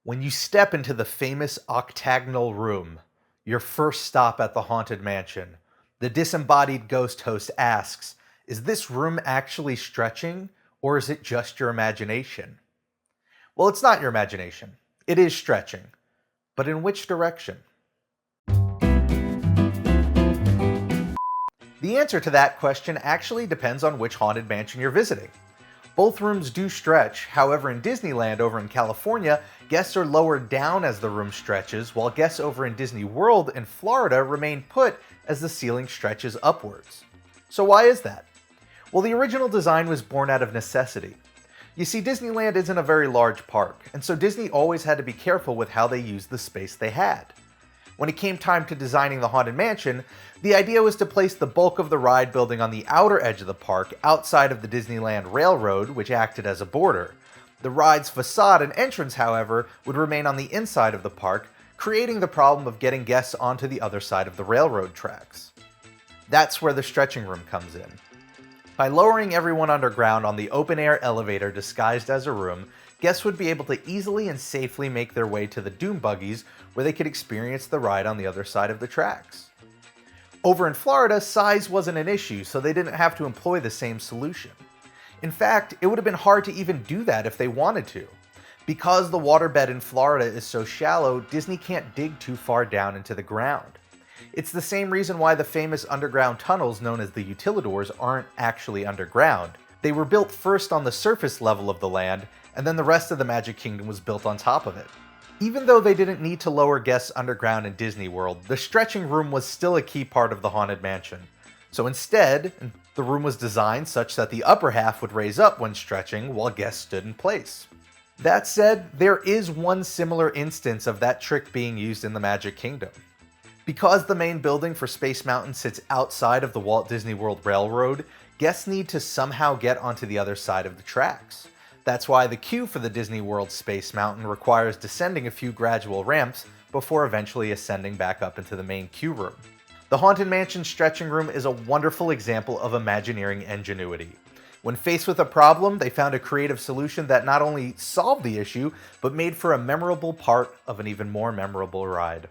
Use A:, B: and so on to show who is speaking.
A: When you step into the famous octagonal room, your first stop at the Haunted Mansion, the disembodied ghost host asks, is this room actually stretching, or is it just your imagination? Well, it's not your imagination. It is stretching. But in which direction? The answer to that question actually depends on which Haunted Mansion you're visiting. Both rooms do stretch, however in Disneyland over in California, guests are lowered down as the room stretches, while guests over in Disney World in Florida remain put as the ceiling stretches upwards. So why is that? Well, the original design was born out of necessity. You see, Disneyland isn't a very large park, and so Disney always had to be careful with how they used the space they had. When it came time to designing the Haunted Mansion, the idea was to place the bulk of the ride building on the outer edge of the park outside of the Disneyland Railroad, which acted as a border. The ride's facade and entrance, however, would remain on the inside of the park, creating the problem of getting guests onto the other side of the railroad tracks. That's where the stretching room comes in. By lowering everyone underground on the open-air elevator disguised as a room, guests would be able to easily and safely make their way to the Doom Buggies, where they could experience the ride on the other side of the tracks. Over in Florida, size wasn't an issue, so they didn't have to employ the same solution. In fact, it would have been hard to even do that if they wanted to. Because the waterbed in Florida is so shallow, Disney can't dig too far down into the ground. It's the same reason why the famous underground tunnels known as the utilidors aren't actually underground. They were built first on the surface level of the land, and then the rest of the Magic Kingdom was built on top of it. Even though they didn't need to lower guests underground in Disney World, the stretching room was still a key part of the Haunted Mansion. So instead, the room was designed such that the upper half would raise up when stretching while guests stood in place. That said, there is one similar instance of that trick being used in the Magic Kingdom. Because the main building for Space Mountain sits outside of the Walt Disney World Railroad, guests need to somehow get onto the other side of the tracks. That's why the queue for the Disney World Space Mountain requires descending a few gradual ramps before eventually ascending back up into the main queue room. The Haunted Mansion stretching room is a wonderful example of Imagineering ingenuity. When faced with a problem, they found a creative solution that not only solved the issue, but made for a memorable part of an even more memorable ride.